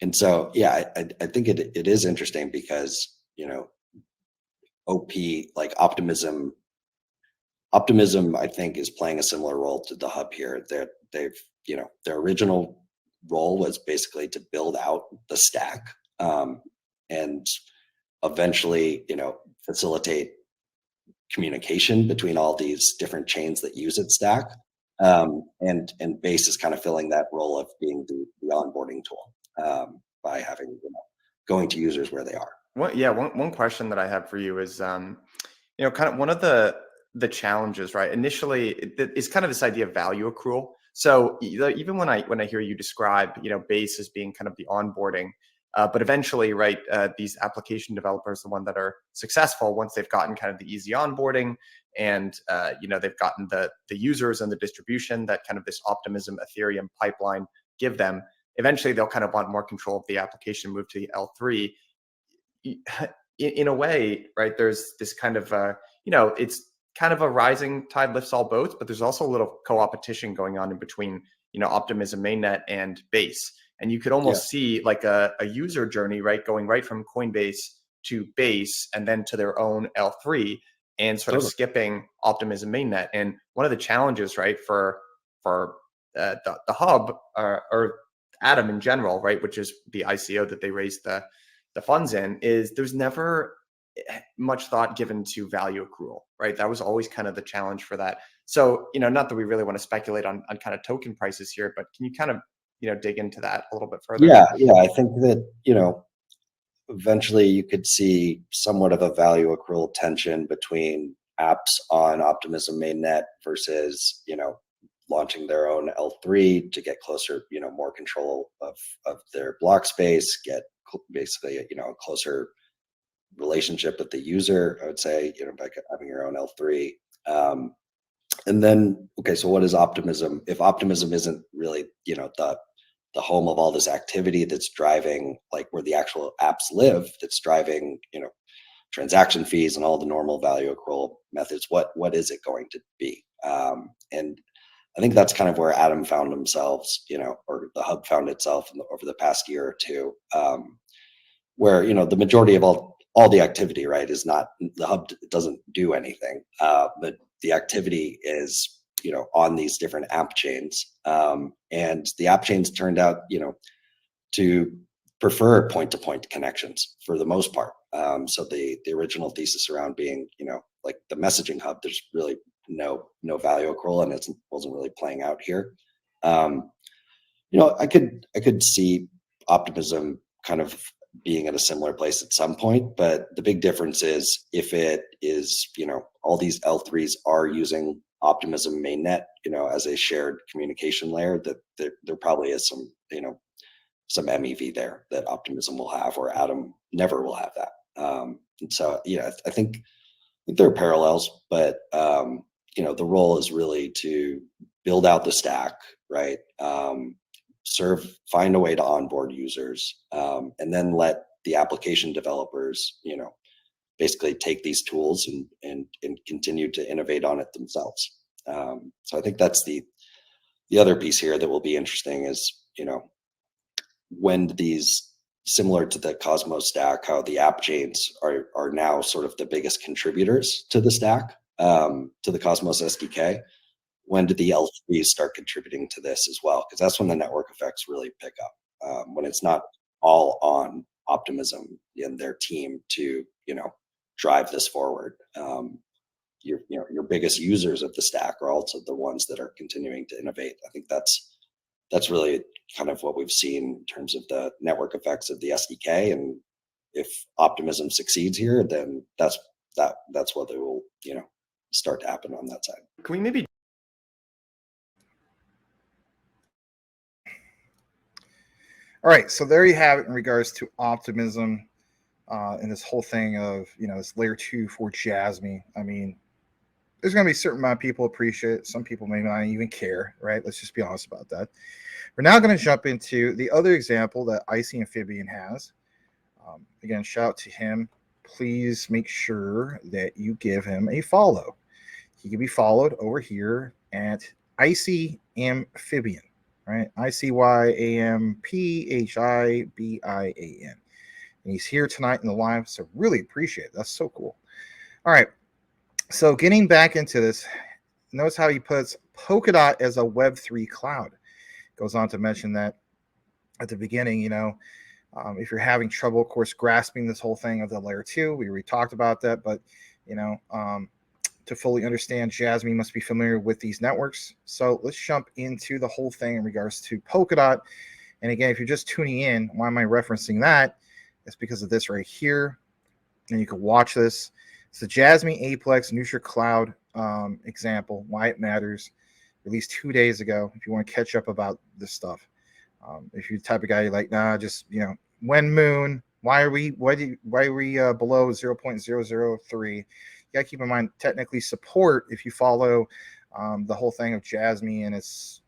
And so, yeah, I think it is interesting because, OP, like Optimism, I think, is playing a similar role to the hub here. Their original role was basically to build out the stack, and eventually, facilitate communication between all these different chains that use its stack. And Base is kind of filling that role of being the onboarding tool, by having, going to users where they are. One question that I have for you is, kind of one of the challenges, right? Initially, it's kind of this idea of value accrual. So even when I hear you describe, Base as being kind of the onboarding, but eventually, right, these application developers, the ones that are successful, once they've gotten kind of the easy onboarding and they've gotten the users and the distribution that kind of this Optimism Ethereum pipeline give them, eventually they'll kind of want more control of the application, move to the L3. In a way, right, there's this kind of it's kind of a rising tide lifts all boats, but there's also a little co-opetition going on in between Optimism mainnet and Base, and you could almost see like a user journey, right, going right from Coinbase to Base and then to their own L3, and sort of skipping Optimism mainnet. And one of the challenges, right, for the hub, or Atom in general, right, which is the ICO that they raised the funds in, is there's never much thought given to value accrual, right? That was always kind of the challenge for that. So, not that we really want to speculate on kind of token prices here, but can you kind of, dig into that a little bit further? Yeah. I think that, eventually you could see somewhat of a value accrual tension between apps on Optimism mainnet versus, launching their own L3 to get closer, more control of their block space, get basically, a closer relationship with the user, I would say, by having your own L3. And then, okay, so what is Optimism? If Optimism isn't really, the home of all this activity that's driving, like where the actual apps live, that's driving, transaction fees and all the normal value accrual methods, what is it going to be? And I think that's kind of where Atom found themselves, or the hub found itself over the past year or two, where the majority of all the activity, right, is not, the hub doesn't do anything, but the activity is on these different app chains, and the app chains turned out to prefer point-to-point connections for the most part. So the original thesis around being like the messaging hub, there's really no value accrual, and it wasn't really playing out here. I could see Optimism kind of being at a similar place at some point, but the big difference is if it is, all these L3s are using Optimism mainnet, as a shared communication layer, that there probably is some, some MEV there that Optimism will have, or Atom never will have that. And so, I think there are parallels, but the role is really to build out the stack, right? Find a way to onboard users, and then let the application developers, basically take these tools and continue to innovate on it themselves. So I think that's the other piece here that will be interesting is, when these, similar to the Cosmos stack, how the app chains are now sort of the biggest contributors to the stack, to the Cosmos SDK. When do the L3s start contributing to this as well? Because that's when the network effects really pick up, when it's not all on Optimism and their team to, drive this forward. Your biggest users of the stack are also the ones that are continuing to innovate. I think that's really kind of what we've seen in terms of the network effects of the SDK. And if Optimism succeeds here, then that's what they will, start to happen on that side. Can we maybe? All right, so there you have it in regards to Optimism, and this whole thing of this layer 2 for Jasmy. I mean, there's going to be a certain amount of people appreciate it. Some people may not even care, right? Let's just be honest about that. We're now going to jump into the other example that Icy Amphibian has. Again, shout out to him. Please make sure that you give him a follow. He can be followed over here at Icy Amphibian, right? ICYAMPHIBIAN. And he's here tonight in the live, so really appreciate it. That's so cool. All right, so getting back into this, notice how he puts Polkadot as a Web3 cloud. Goes on to mention that at the beginning, if you're having trouble, of course, grasping this whole thing of the layer 2, we already talked about that, but, to fully understand, Jasmy must be familiar with these networks. So let's jump into the whole thing in regards to Polkadot. And again, if you're just tuning in, why am I referencing that? It's because of this right here. And you can watch this. It's the Jasmy Aplex Neutral Cloud example, why it matters. Released 2 days ago. If you want to catch up about this stuff, if you're the type of guy you're like, nah, just when moon, why are we below 0.003? You got to keep in mind, technically support, if you follow the whole thing of Jasmy and its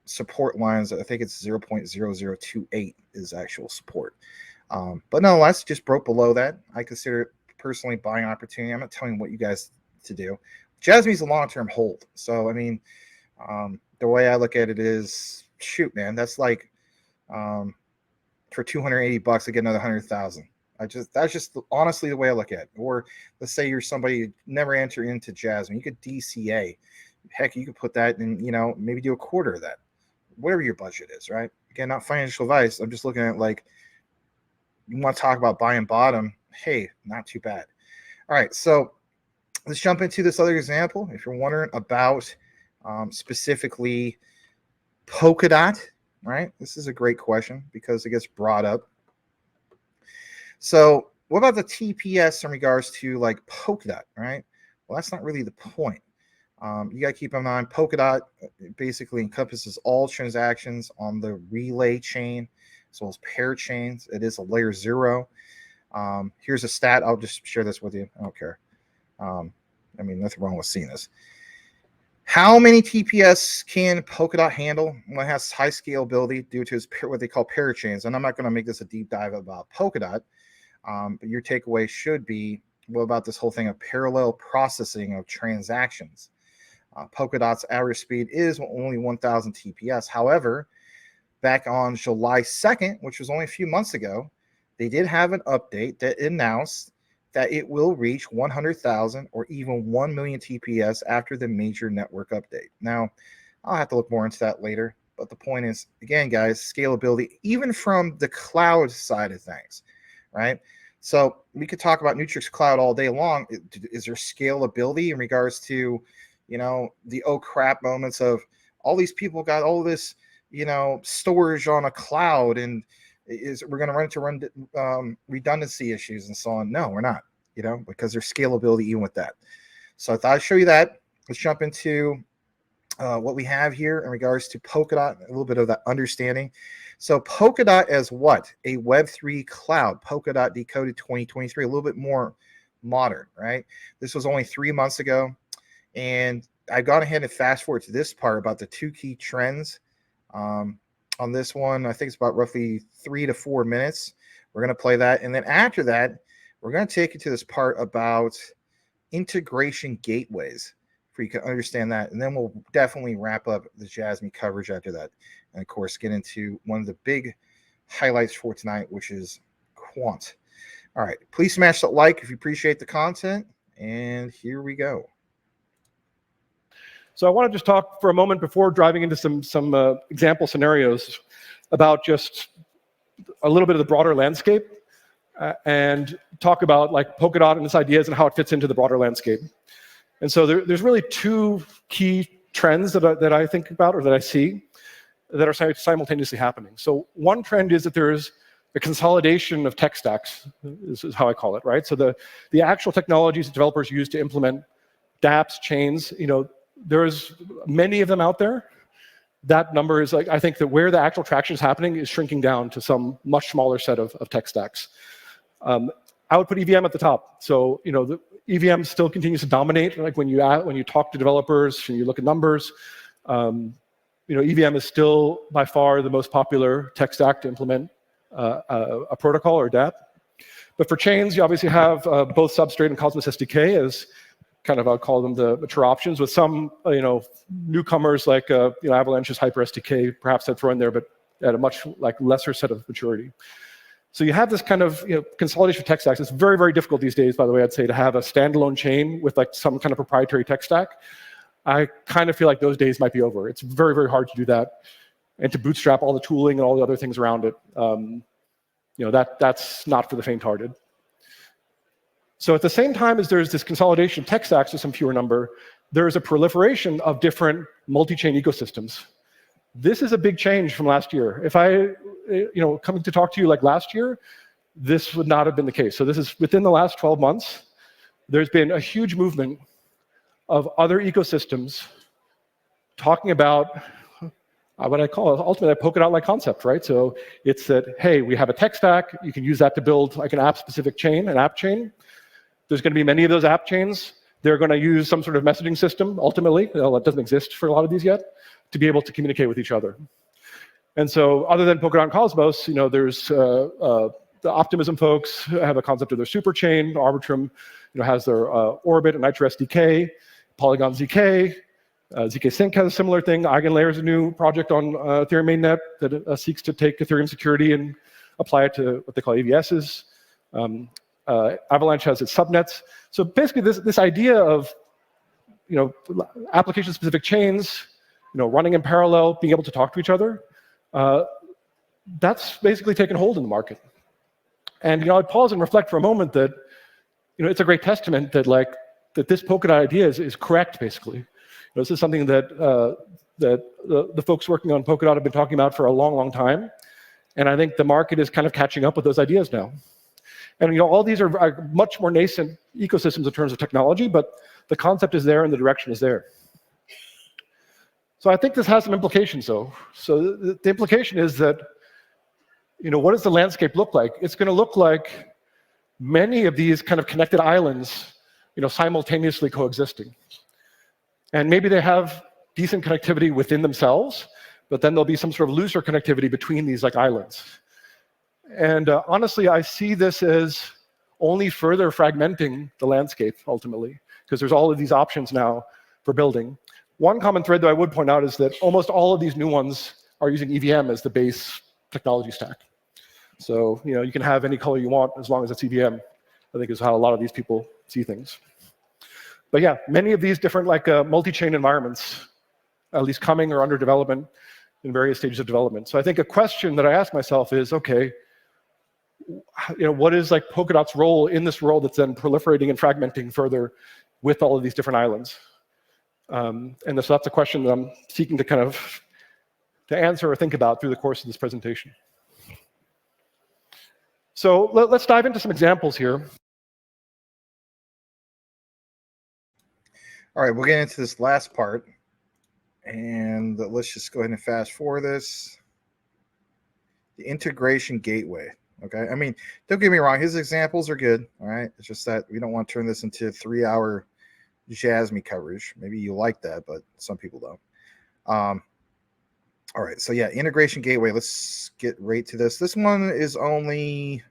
support lines, I think it's 0.0028 is actual support. But nonetheless, just broke below that. I consider it personally buying opportunity. I'm not telling you what you guys to do. Jasmy's a long-term hold. So, I mean, the way I look at it is, shoot, man, that's like for $280 to get another 100,000. That's just honestly the way I look at it. Or let's say you're somebody who never enter into Jasmy. You could DCA. Heck, you could put that in, maybe do a quarter of that. Whatever your budget is, right? Again, not financial advice. I'm just looking at like, you want to talk about buying bottom. Hey, not too bad. All right, so let's jump into this other example. If you're wondering about specifically Polkadot, right? This is a great question because it gets brought up. So what about the TPS in regards to like Polkadot, right? Well, that's not really the point. You got to keep in mind, Polkadot basically encompasses all transactions on the relay chain, as well as pair chains. It is a layer 0. Here's a stat. I'll just share this with you. I don't care. I mean, nothing wrong with seeing this. How many TPS can Polkadot handle? Well, it has high scalability due to its what they call parachains. And I'm not going to make this a deep dive about Polkadot, but your takeaway should be, what about this whole thing of parallel processing of transactions? Polkadot's average speed is only 1,000 TPS. However, back on July 2nd, which was only a few months ago, they did have an update that announced that it will reach 100,000 or even 1 million TPS after the major network update. Now, I'll have to look more into that later, but the point is, again, guys, scalability, even from the cloud side of things, right? So we could talk about Nutrix Cloud all day long. Is there scalability in regards to, you know, the oh crap moments of all these people got all this, you know, storage on a cloud, and we're going to run into redundancy issues and so on? No, we're not, you know, because there's scalability even with that. So I thought I'd show you that. Let's jump into what we have here in regards to Polkadot, a little bit of that understanding. So Polkadot as what? A Web3 cloud. Polkadot Decoded 2023, a little bit more modern, right? This was only 3 months ago. And I've gone ahead and fast forward to this part about the 2 key trends. On this one, I think it's about roughly 3 to 4 minutes. We're going to play that. And then after that, we're going to take you to this part about integration gateways for you can understand that. And then we'll definitely wrap up the Jasmy coverage after that. And of course, get into one of the big highlights for tonight, which is Quant. All right. Please smash that like if you appreciate the content. And here we go. So I want to just talk for a moment before driving into some example scenarios about just a little bit of the broader landscape and talk about like Polkadot and its ideas and how it fits into the broader landscape. And so there's really 2 key trends that I think about or that I see that are simultaneously happening. So one trend is that there's a consolidation of tech stacks, this is how I call it, right? So the actual technologies that developers use to implement dApps, chains, you know, there's many of them out there. That number is like, I think that where the actual traction is happening is shrinking down to some much smaller set of tech stacks. I would put EVM at the top. So, you know, the EVM still continues to dominate. Like when you talk to developers and you look at numbers, you know, EVM is still by far the most popular tech stack to implement a protocol or dApp. But for chains, you obviously have both Substrate and Cosmos SDK as kind of, I'll call them the mature options, with some, you know, newcomers like, you know, Avalanche's Hyper SDK, perhaps I'd throw in there, but at a much like lesser set of maturity. So you have this kind of, you know, consolidation of tech stacks. It's very, very difficult these days, by the way, I'd say, to have a standalone chain with like some kind of proprietary tech stack. I kind of feel like those days might be over. It's very, very hard to do that and to bootstrap all the tooling and all the other things around it. You know, that's not for the faint-hearted. So at the same time as there's this consolidation of tech stacks to some fewer number, there's a proliferation of different multi-chain ecosystems. This is a big change from last year. If I, you know, coming to talk to you like last year, this would not have been the case. So this is within the last 12 months, there's been a huge movement of other ecosystems talking about what I call ultimately a Polkadot-like concept, right? So it's that, hey, we have a tech stack. You can use that to build like an app-specific chain, an app chain. There's going to be many of those app chains. They're going to use some sort of messaging system, ultimately. Well, that doesn't exist for a lot of these yet, to be able to communicate with each other. And so other than Polkadot and Cosmos, you know, there's the Optimism folks have a concept of their Superchain. Arbitrum, you know, has their Orbit and Nitro SDK. Polygon ZK. ZK Sync has a similar thing. Eigenlayer is a new project on Ethereum mainnet that seeks to take Ethereum security and apply it to what they call AVSs. Avalanche has its subnets. So basically, this idea of, you know, application-specific chains, you know, running in parallel, being able to talk to each other, that's basically taken hold in the market. And, you know, I'd pause and reflect for a moment that, you know, it's a great testament that that this Polkadot idea is correct, basically. You know, this is something that the folks working on Polkadot have been talking about for a long, long time. And I think the market is kind of catching up with those ideas now. And, you know, all these are much more nascent ecosystems in terms of technology, but the concept is there and the direction is there. So I think this has some implications, though. So the implication is that, you know, what does the landscape look like? It's going to look like many of these kind of connected islands simultaneously coexisting. And maybe they have decent connectivity within themselves, but then there'll be some sort of looser connectivity between these like islands. And honestly, I see this as only further fragmenting the landscape ultimately, because there's all of these options now for building. One common thread that I would point out is that almost all of these new ones are using EVM as the base technology stack. So you can have any color you want as long as it's EVM, I think is how a lot of these people see things. But yeah, many of these different like multi-chain environments, at least coming or under development in various stages of development. So I think a question that I ask myself is, okay, what is like Polkadot's role in this world that's then proliferating and fragmenting further with all of these different islands? And so that's a question that I'm seeking to kind of to answer or think about through the course of this presentation. So let's dive into some examples here. All right, we'll get into this last part. And let's just go ahead and fast forward this. The integration gateway. Okay, I mean, don't get me wrong, his examples are good. All right, it's just that we don't want to turn this into a 3-hour Jasmy coverage. Maybe you like that, but some people don't. All right, so yeah, integration gateway. Let's get right to this. This one is only,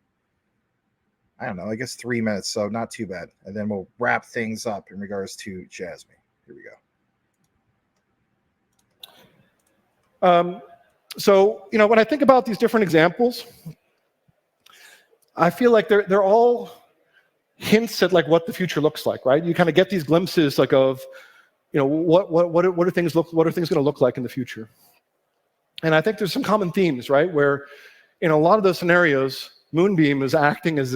I don't know, I guess 3 minutes, so not too bad. And then we'll wrap things up in regards to Jasmy. Here we go. So when I think about these different examples, I feel like they're all hints at like what the future looks like, right? You kind of get these glimpses like of, what are things going to look like in the future? And I think there's some common themes, right? Where in a lot of those scenarios, Moonbeam is acting as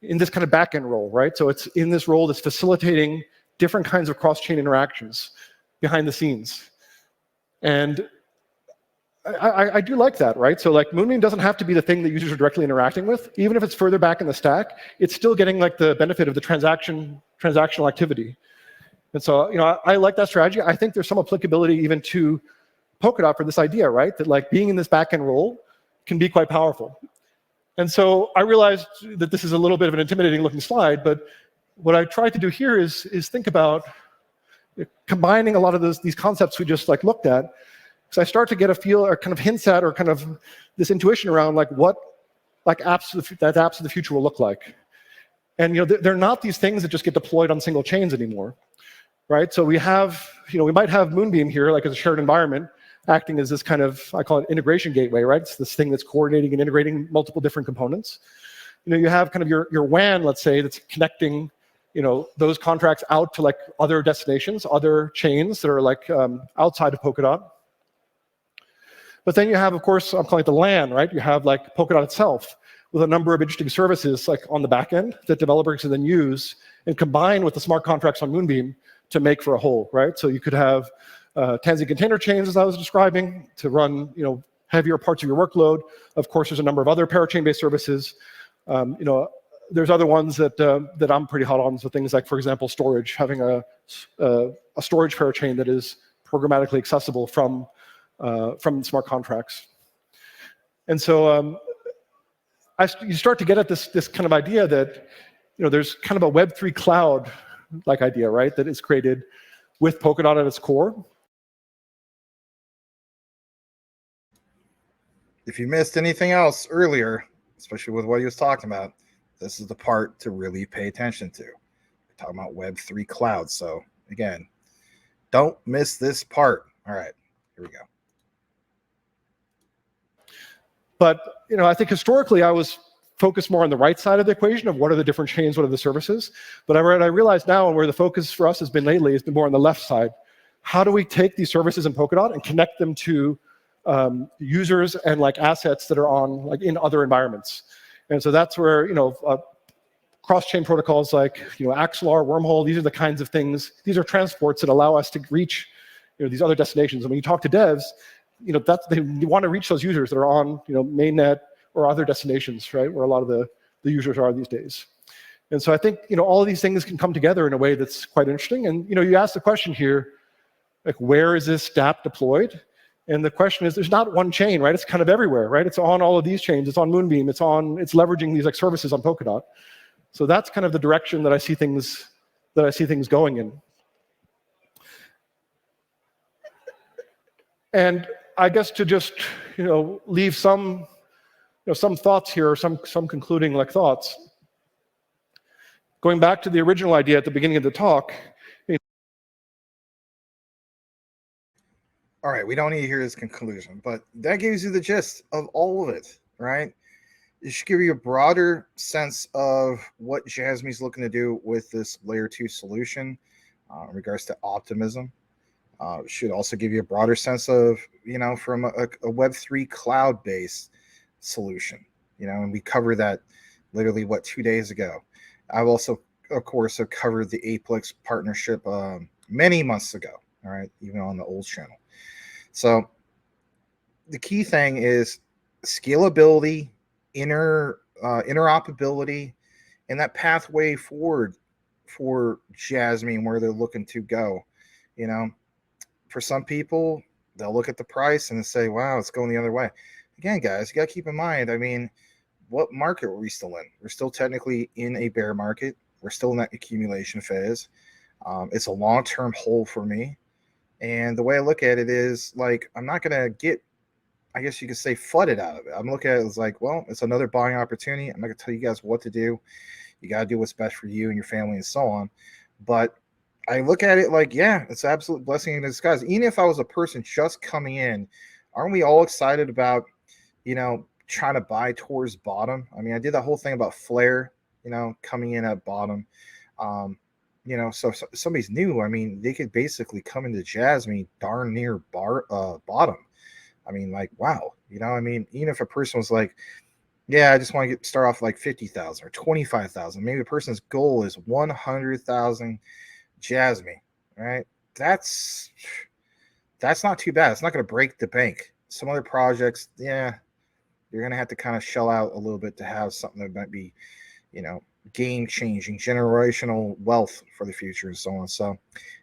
in this kind of back-end role, right? So it's in this role that's facilitating different kinds of cross-chain interactions behind the scenes. And I do like that, right? So like Moonbeam doesn't have to be the thing that users are directly interacting with. Even if it's further back in the stack, it's still getting like the benefit of the transactional activity. And so, I like that strategy. I think there's some applicability even to Polkadot for this idea, right? That like being in this back-end role can be quite powerful. And so I realized that this is a little bit of an intimidating looking slide, but what I tried to do here is think about combining a lot of these concepts we just like looked at. So I start to get a feel or kind of hints at or kind of this intuition around like what like apps of the future will look like. And they're not these things that just get deployed on single chains anymore, right? So we have, we might have Moonbeam here like as a shared environment acting as this kind of, I call it integration gateway, right? It's this thing that's coordinating and integrating multiple different components. You have kind of your WAN, let's say, that's connecting those contracts out to like other destinations, other chains that are like outside of Polkadot. But then you have, of course, I'm calling it the LAN, right? You have like Polkadot itself with a number of interesting services like on the back end that developers can then use and combine with the smart contracts on Moonbeam to make for a whole, right? So you could have Tansy container chains, as I was describing, to run heavier parts of your workload. Of course, there's a number of other parachain-based services. There's other ones that I'm pretty hot on. So things like, for example, storage, having a storage parachain that is programmatically accessible from smart contracts. And so you start to get at this kind of idea that there's kind of a Web3 cloud-like idea, right, that is created with Polkadot at its core. If you missed anything else earlier, especially with what he was talking about, this is the part to really pay attention to. We're talking about Web3 cloud. So again, don't miss this part. All right, here we go. But I think historically I was focused more on the right side of the equation of what are the different chains, what are the services. But I realize now, and where the focus for us has been lately, has been more on the left side. How do we take these services in Polkadot and connect them to users and like assets that are on like in other environments? And so that's where cross-chain protocols like Axelar, Wormhole, these are the kinds of things. These are transports that allow us to reach these other destinations. And when you talk to devs, they want to reach those users that are on mainnet or other destinations, right, where a lot of the users are these days. And so I think all of these things can come together in a way that's quite interesting. And you asked the question here, like where is this dApp deployed? And the question is, there's not one chain, right? It's kind of everywhere, right? It's on all of these chains. It's on Moonbeam. It's leveraging these like services on Polkadot. So that's kind of the direction that I see things that I see things going in. And I guess to just leave some some thoughts here, or some concluding thoughts. Going back to the original idea at the beginning of the talk. All right, we don't need to hear his conclusion, but that gives you the gist of all of it, right? It should give you a broader sense of what Jasmy's looking to do with this layer 2 solution in regards to optimism. Should also give you a broader sense of, from a Web3 cloud-based solution, and we covered that literally, 2 days ago. I've also, of course, have covered the Apex partnership many months ago, all right, even on the old channel. So the key thing is scalability, interoperability, and that pathway forward for Jasmy and where they're looking to go. For some people, they'll look at the price and say, wow, it's going the other way. Again, guys, you got to keep in mind, what market are we still in? We're still technically in a bear market. We're still in that accumulation phase. It's a long-term hold for me. And the way I look at it is I'm not going to get, I guess you could say, flooded out of it. I'm looking at it as well, it's another buying opportunity. I'm not going to tell you guys what to do. You got to do what's best for you and your family and so on. But I look at it yeah, it's an absolute blessing in disguise. Even if I was a person just coming in, aren't we all excited about, trying to buy towards bottom? I did that whole thing about Flare, coming in at bottom. So if somebody's new, they could basically come into Jasmy darn near bottom. Wow, even if a person was yeah, I just want to start off 50,000 or 25,000. Maybe the person's goal is 100,000 Jasmy, right? That's not too bad. It's not going to break the bank. Some other projects, yeah, you're going to have to kind of shell out a little bit to have something that might be, game changing, generational wealth for the future and so on. So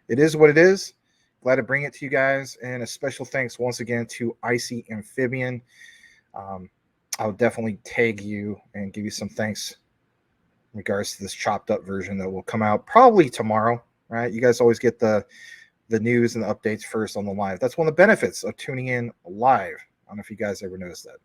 it is what it is. Glad to bring it to you guys. And a special thanks once again to Icy Amphibian. I'll definitely tag you and give you some thanks in regards to this chopped up version that will come out probably tomorrow, right? You guys always get the news and the updates first on the live. That's one of the benefits of tuning in live. I don't know if you guys ever noticed that.